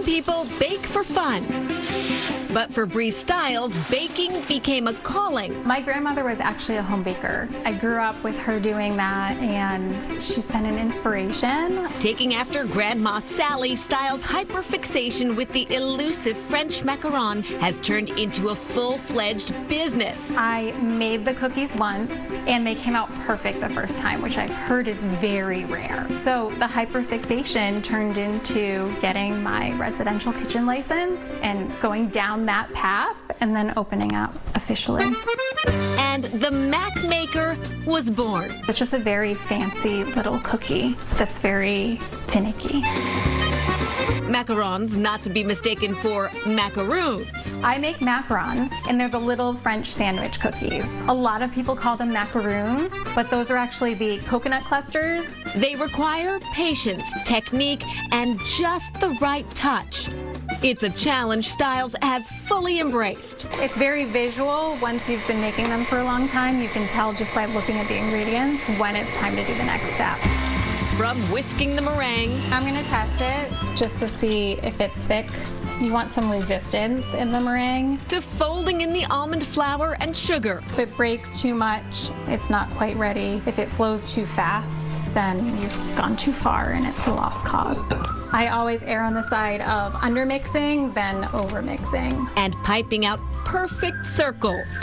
people bake for fun. But for Bree Stiles, baking became a calling. My grandmother was actually a home baker. I grew up with her doing that, and she's been an inspiration. Taking after Grandma Sally, Stiles' hyperfixation with the elusive French macaron has turned into a full-fledged business. I made the cookies once, and they came out perfect the first time, which I've heard is very rare. So the hyperfixation turned into getting my residential kitchen license and going down that path and then opening up officially. And the Mac Maker was born. It's just a very fancy little cookie that's very finicky. Macarons, not to be mistaken for macaroons. I make macarons, and they're the little French sandwich cookies. A lot of people call them macaroons, but those are actually the coconut clusters. They require patience, technique, and just the right touch. It's a challenge Stiles has fully embraced. It's very visual. Once you've been making them for a long time, you can tell just by looking at the ingredients when it's time to do the next step. From whisking the meringue, I'm gonna test it just to see if it's thick. You want some resistance in the meringue. to folding in the almond flour and sugar. If it breaks too much, it's not quite ready. If it flows too fast, then you've gone too far and it's a lost cause. I always err on the side of undermixing than overmixing. And piping out perfect circles.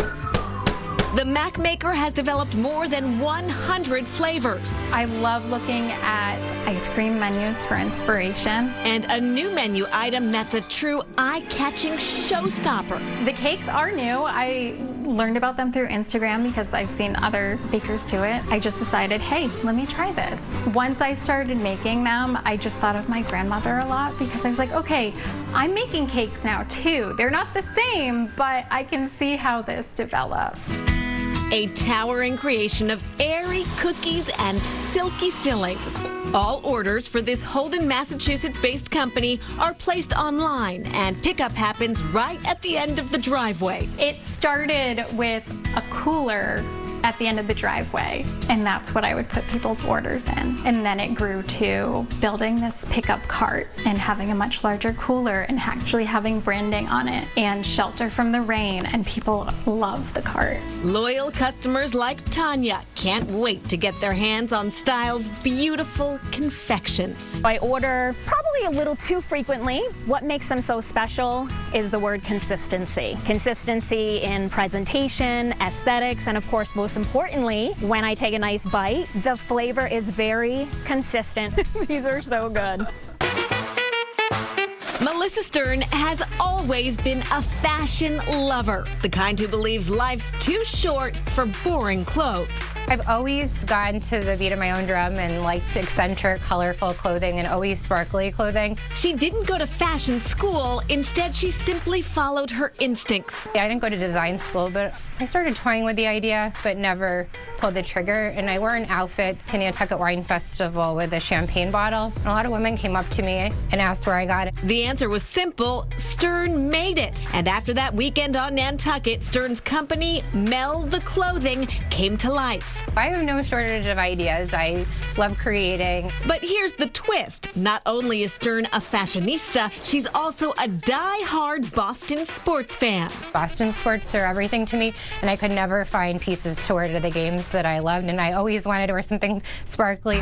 The Mac Maker has developed more than 100 flavors I love looking at ice cream menus for inspiration. and a new menu item that's a true eye-catching showstopper. The cakes are new. I learned about them through Instagram because I've seen other bakers do it. I just decided, hey, let me try this. Once I started making them, I just thought of my grandmother a lot because I was like, okay, I'm making cakes now too. They're not the same, but I can see how this developed. A towering creation of airy cookies and silky fillings. All orders for this Holden, Massachusetts-based company are placed online, and pickup happens right at the end of the driveway. It started with a cooler at the end of the driveway, and that's what I would put people's orders in. And then it grew to building this pickup cart and having a much larger cooler and actually having branding on it and shelter from the rain, and people love the cart. Loyal customers like Tanya can't wait to get their hands on Stiles' beautiful confections. I order probably a little too frequently. What makes them so special is the word consistency. Consistency in presentation, aesthetics, and of course, most importantly, when I take a nice bite, the flavor is very consistent. These are so good. Melissa Stern has always been a fashion lover, the kind who believes life's too short for boring clothes. I've always gone to the beat of my own drum and liked eccentric, colorful clothing and always sparkly clothing. She didn't go to fashion school. Instead, she simply followed her instincts. I didn't go to design school, but I started toying with the idea, but never pulled the trigger. And I wore an outfit to Nantucket Wine Festival with a champagne bottle. And a lot of women came up to me and asked where I got it. The answer was simple. Stern made it. And after that weekend on Nantucket, Stern's company, Mel the Clothing, came to life. I have no shortage of ideas. I love creating. But here's the twist. Not only is Stern a fashionista, she's also a die-hard Boston sports fan. Boston sports are everything to me, and I could never find pieces to wear to the games that I loved, and I always wanted to wear something sparkly.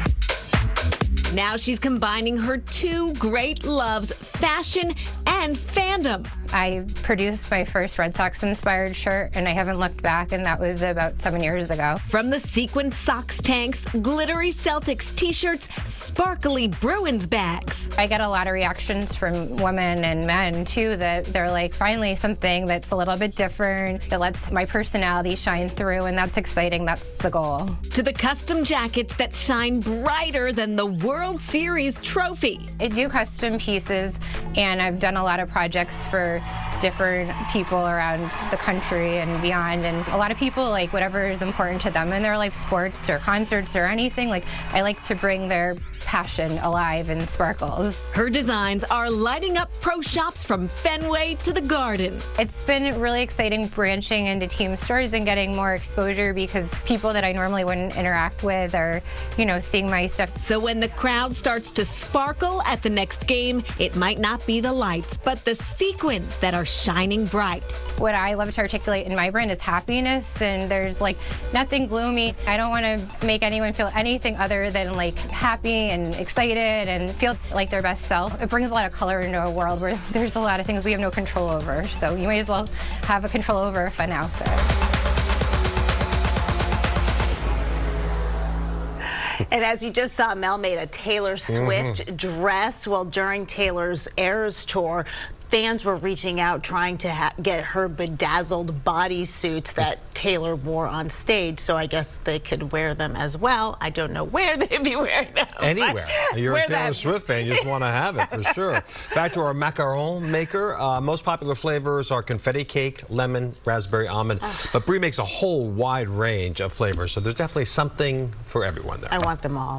Now she's combining her two great loves, fashion and fandom. I produced my first Red Sox-inspired shirt, and I haven't looked back, and that was about 7 years ago. From the sequined Sox tanks, glittery Celtics t-shirts, sparkly Bruins bags. I get a lot of reactions from women and men, too, that they're like, finally something that's a little bit different, that lets my personality shine through, and that's exciting. That's the goal. To the custom jackets that shine brighter than the World Series trophy. I do custom pieces, and I've done a lot of projects for different people around the country and beyond. And a lot of people like whatever is important to them in their life, sports or concerts or anything. Like I like to bring their passion alive and sparkles. Her designs are lighting up pro shops from Fenway to the Garden. It's been really exciting branching into team stores and getting more exposure because people that I normally wouldn't interact with are, you know, seeing my stuff. So when the crowd starts to sparkle at the next game, it might not be the lights, but the sequins that are shining bright. What I love to articulate in my brand is happiness, and there's like nothing gloomy. I don't want to make anyone feel anything other than like happy and excited and feel like their best self. It brings a lot of color into a world where there's a lot of things we have no control over. So you might as well have a control over a fun outfit. And as you just saw, Mel made a Taylor Swift dress. Well, during Taylor's Eras tour, fans were reaching out trying to get her bedazzled bodysuit that Taylor wore on stage, so I guess they could wear them as well. I don't know where they'd be wearing them. Anywhere. You're a Taylor Swift fan, you just want to have it for sure. Back to our macaron maker. Most popular flavors are confetti cake, lemon, raspberry, almond, but Brie makes a whole wide range of flavors, so there's definitely something for everyone there. I want them all.